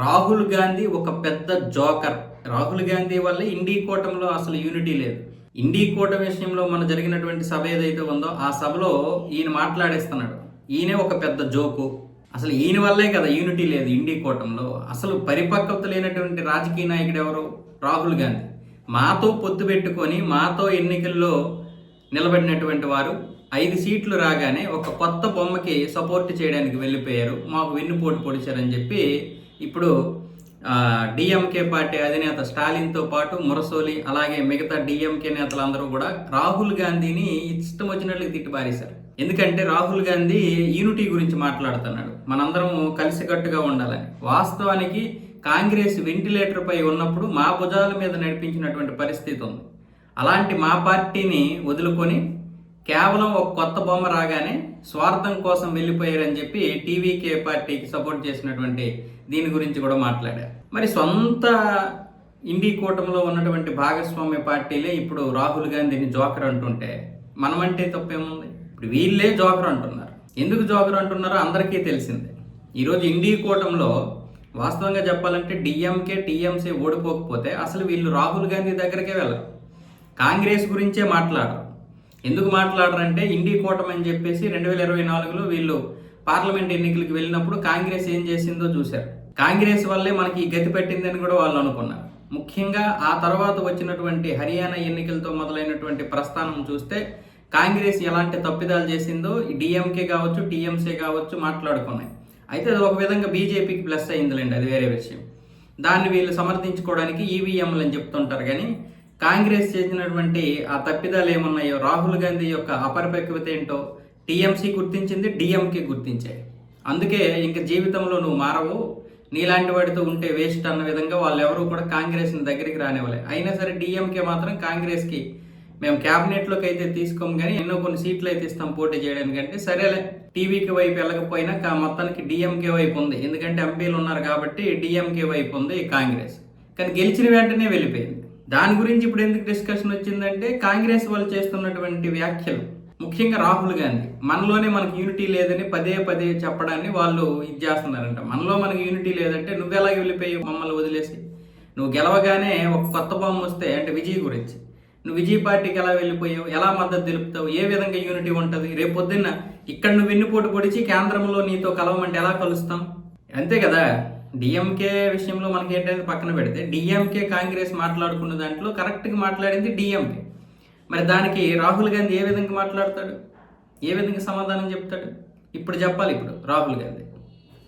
రాహుల్ గాంధీ ఒక పెద్ద జోకర్. రాహుల్ గాంధీ వల్ల ఇండీ కూటమిలో అసలు యూనిటీ లేదు. ఇండీ కూటమి విషయంలో మన జరిగినటువంటి సభ ఏదైతే ఉందో ఆ సభలో ఈయన మాట్లాడేస్తున్నాడు. ఈయనే ఒక పెద్ద జోకు. అసలు ఈయన వల్లే కదా యూనిటీ లేదు ఇండీ కూటమిలో. అసలు పరిపక్వత లేనటువంటి రాజకీయ నాయకుడు ఎవరు? రాహుల్ గాంధీ. మాతో పొత్తు పెట్టుకొని మాతో ఎన్నికల్లో నిలబడినటువంటి వారు 5 సీట్లు రాగానే ఒక కొత్త బొమ్మకి సపోర్ట్ చేయడానికి వెళ్ళిపోయారు. మాకు వెన్నుపోటు పొడిచారని చెప్పి ఇప్పుడు డిఎంకే పార్టీ అధినేత స్టాలిన్తో పాటు మురసోలి అలాగే మిగతా డిఎంకే నేతలందరూ కూడా రాహుల్ గాంధీని ఇష్టం వచ్చినట్లు తిట్టిపారేశారు. ఎందుకంటే రాహుల్ గాంధీ యూనిటీ గురించి మాట్లాడుతున్నాడు, మనందరం కలిసికట్టుగా ఉండాలని. వాస్తవానికి కాంగ్రెస్ వెంటిలేటర్ పై ఉన్నప్పుడు మా భుజాల మీద నడిపించినటువంటి పరిస్థితి ఉంది. అలాంటి మా పార్టీని వదులుకొని కేవలం ఒక కొత్త బొమ్మ రాగానే స్వార్థం కోసం వెళ్ళిపోయారని చెప్పి టీవీకే పార్టీకి సపోర్ట్ చేసినటువంటి దీని గురించి కూడా మాట్లాడారు. మరి సొంత ఇండీ కూటమిలో ఉన్నటువంటి భాగస్వామ్య పార్టీలే ఇప్పుడు రాహుల్ గాంధీని జోకర్ అంటుంటే మనమంటే తప్పేముంది? ఇప్పుడు వీళ్ళే జోకర్ అంటున్నారు. ఎందుకు జోకర్ అంటున్నారో అందరికీ తెలిసిందే. ఈరోజు ఇండీ కూటమిలో వాస్తవంగా చెప్పాలంటే డిఎంకే టీఎంసీ ఓడిపోకపోతే అసలు వీళ్ళు రాహుల్ గాంధీ దగ్గరికే వెళ్ళరు. కాంగ్రెస్ గురించే మాట్లాడరు. ఎందుకు మాట్లాడరంటే ఇండీ కూటమి అని చెప్పేసి 2024లో వీళ్ళు పార్లమెంట్ ఎన్నికలకు వెళ్ళినప్పుడు కాంగ్రెస్ ఏం చేసిందో చూశారు. కాంగ్రెస్ వల్లే మనకి ఈ గతి పెట్టిందని కూడా వాళ్ళు అనుకున్నారు. ముఖ్యంగా ఆ తర్వాత వచ్చినటువంటి హర్యానా ఎన్నికలతో మొదలైనటువంటి ప్రస్థానం చూస్తే కాంగ్రెస్ ఎలాంటి తప్పిదాలు చేసిందో డిఎంకే కావచ్చు టీఎంసీ కావచ్చు మాట్లాడుకున్నాయి. అయితే అది ఒక విధంగా బీజేపీకి ప్లస్ అయిందిలేండి, అది వేరే విషయం. దాన్ని వీళ్ళు సమర్థించుకోవడానికి ఈవీఎంలు అని చెప్తుంటారు. కానీ కాంగ్రెస్ చేసినటువంటి ఆ తప్పిదాలు ఏమున్నాయో, రాహుల్ గాంధీ యొక్క అపరిపక్వత ఏంటో టీఎంసీ గుర్తించింది, డిఎంకే గుర్తించాయి. అందుకే ఇంక జీవితంలో నువ్వు మారవు, నీలాంటి వాడితో ఉంటే వేస్ట్ అన్న విధంగా వాళ్ళు ఎవరు కూడా కాంగ్రెస్ని దగ్గరికి రానివ్వలే. అయినా సరే డిఎంకే మాత్రం కాంగ్రెస్కి మేము క్యాబినెట్లోకి అయితే తీసుకోము కానీ ఎన్నో కొన్ని సీట్లు అయితే ఇస్తాం పోటీ చేయడానికి అంటే సరేలే, టీవీకి వైపు వెళ్ళకపోయినా మొత్తానికి డిఎంకే వైపు ఉంది. ఎందుకంటే ఎంపీలు ఉన్నారు కాబట్టి డిఎంకే వైపు ఉంది కాంగ్రెస్. కానీ గెలిచిన వెంటనే వెళ్ళిపోయింది. దాని గురించి ఇప్పుడు ఎందుకు డిస్కషన్ వచ్చిందంటే కాంగ్రెస్ వాళ్ళు చేస్తున్నటువంటి వ్యాఖ్యలు, ముఖ్యంగా రాహుల్ గాంధీ మనలోనే మనకు యూనిటీ లేదని పదే పదే చెప్పడాన్ని వాళ్ళు ఇది చేస్తున్నారంట. మనకి యూనిటీ లేదంటే నువ్వెలా వెళ్ళిపోయి మమ్మల్ని వదిలేసి, నువ్వు గెలవగానే ఒక కొత్త బొమ్మ వస్తే అంటే విజయ్ గురించి, నువ్వు విజయ్ పార్టీకి ఎలా వెళ్ళిపోయావు, ఎలా మద్దతు తెలుపుతావు, ఏ విధంగా యూనిటీ ఉంటుంది? రేపు పొద్దున్న ఇక్కడ నువ్వు వెన్నుపోటు పొడిచి కేంద్రంలో నీతో కలవమంటే ఎలా కలుస్తాం? అంతే కదా. డిఎంకే విషయంలో మనకి ఏంటంటే పక్కన పెడితే డిఎంకే కాంగ్రెస్ మాట్లాడుకున్న దాంట్లో కరెక్ట్గా మాట్లాడింది డిఎంకే. మరి దానికి రాహుల్ గాంధీ ఏ విధంగా మాట్లాడతాడు, ఏ విధంగా సమాధానం చెప్తాడు? ఇప్పుడు చెప్పాలి ఇప్పుడు రాహుల్ గాంధీ.